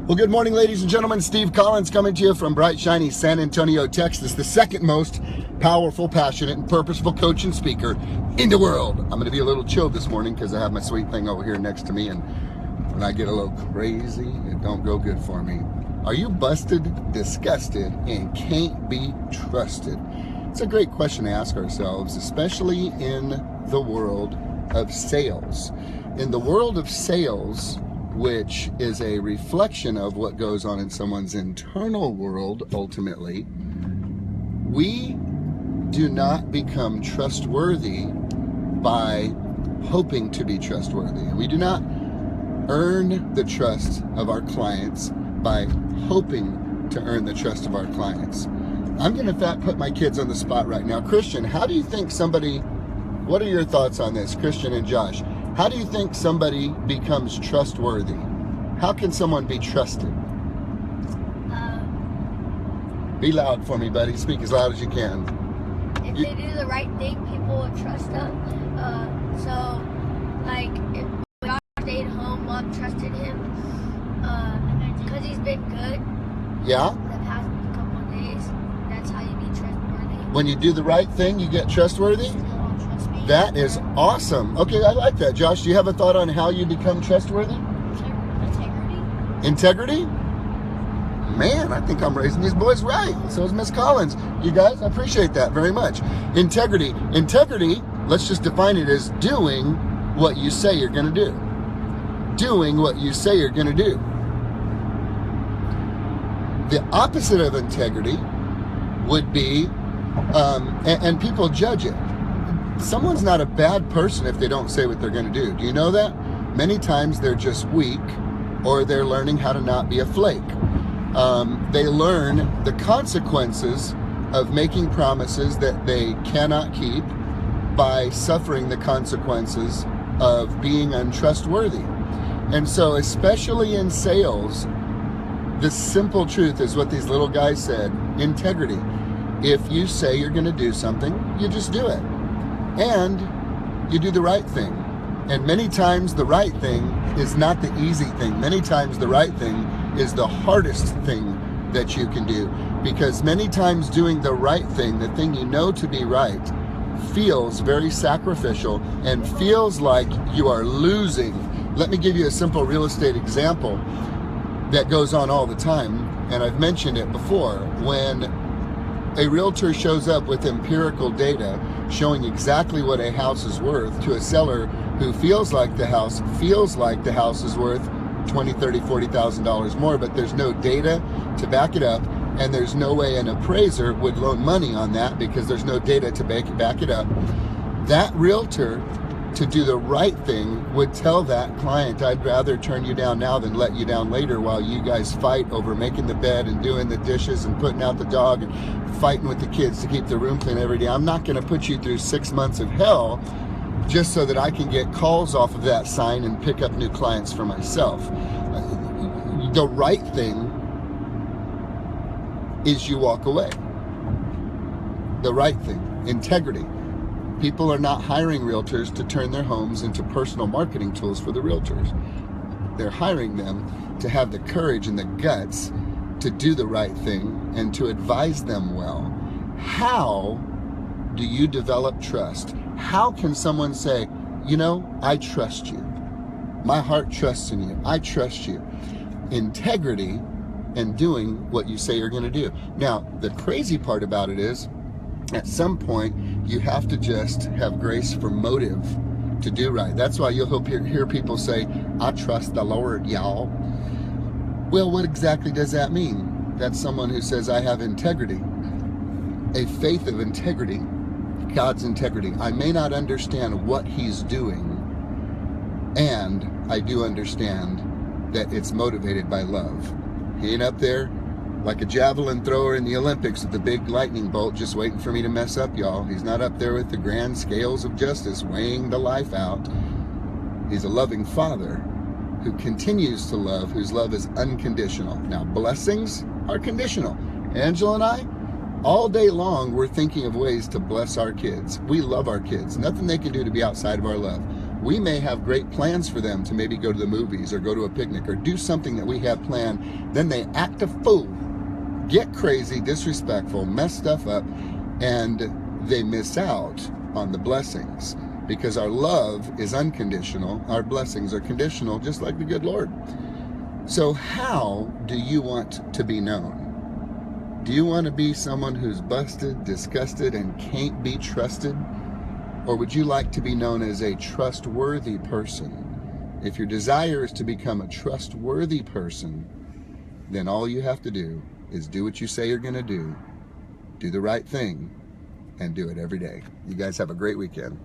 Well, good morning, ladies and gentlemen. Steve Collins coming to you from bright, shiny San Antonio, Texas, the second most powerful, passionate, and purposeful coach and speaker in the world. I'm going to be a little chilled this morning because I have my sweet thing over here next to me, and when I get a little crazy, it don't go good for me. Are you busted, disgusted, and can't be trusted? It's a great question to ask ourselves, especially in the world of sales. In the world of sales, which is a reflection of what goes on in someone's internal world, ultimately, we do not become trustworthy by hoping to be trustworthy. We do not earn the trust of our clients by hoping to earn the trust of our clients. I'm going to put my kids on the spot right now. Christian, how do you think what are your thoughts on this, Christian and Josh? How do you think somebody becomes trustworthy? How can someone be trusted? Be loud for me, buddy. Speak as loud as you can. If they do the right thing, people will trust them. If Josh stayed home, Mom trusted him because he's been good. Yeah? The past couple of days. That's how you be trustworthy. When you do the right thing, you get trustworthy? That is awesome. Okay, I like that. Josh, do you have a thought on how you become trustworthy? Integrity? Man, I think I'm raising these boys right. So is Miss Collins. You guys, I appreciate that very much. Integrity. Integrity, let's just define it as doing what you say you're going to do. Doing what you say you're going to do. The opposite of integrity would be, and people judge it. Someone's not a bad person if they don't say what they're going to do. Do you know that? Many times they're just weak, or they're learning how to not be a flake. They learn the consequences of making promises that they cannot keep by suffering the consequences of being untrustworthy. And so, especially in sales, the simple truth is what these little guys said: integrity. If you say you're going to do something, you just do it. And you do the right thing. And many times the right thing is not the easy thing. Many times the right thing is the hardest thing that you can do. Because many times doing the right thing, the thing you know to be right, feels very sacrificial and feels like you are losing. Let me give you a simple real estate example that goes on all the time, and I've mentioned it before. When a realtor shows up with empirical data showing exactly what a house is worth to a seller who feels like the house is worth $20,000, $30,000, $40,000 more, but there's no data to back it up, and there's no way an appraiser would loan money on that because there's no data to back it up. That realtor, to do the right thing, would tell that client, I'd rather turn you down now than let you down later while you guys fight over making the bed and doing the dishes and putting out the dog and fighting with the kids to keep the room clean every day. I'm not going to put you through 6 months of hell just so that I can get calls off of that sign and pick up new clients for myself. The right thing is you walk away. The right thing, integrity. People are not hiring realtors to turn their homes into personal marketing tools for the realtors. They're hiring them to have the courage and the guts to do the right thing and to advise them well. How do you develop trust? How can someone say, you know, I trust you. My heart trusts in you. I trust you. Integrity and doing what you say you're going to do. Now, the crazy part about it is, at some point, you have to just have grace for motive to do right. That's why you'll hear people say, I trust the Lord, y'all. Well, what exactly does that mean? That's someone who says, I have integrity. A faith of integrity, God's integrity. I may not understand what He's doing, and I do understand that it's motivated by love. He ain't up there like a javelin thrower in the Olympics with the big lightning bolt just waiting for me to mess up, y'all. He's not up there with the grand scales of justice weighing the life out. He's a loving Father who continues to love, whose love is unconditional. Now, blessings are conditional. Angela and I, all day long, we're thinking of ways to bless our kids. We love our kids. Nothing they can do to be outside of our love. We may have great plans for them to maybe go to the movies or go to a picnic or do something that we have planned. Then they act a fool, get crazy, disrespectful, mess stuff up, and they miss out on the blessings. Because our love is unconditional, our blessings are conditional, just like the good Lord. So how do you want to be known? Do you want to be someone who's busted, disgusted, and can't be trusted? Or would you like to be known as a trustworthy person? If your desire is to become a trustworthy person, then all you have to do is do what you say you're going to do the right thing, and do it every day. You guys have a great weekend.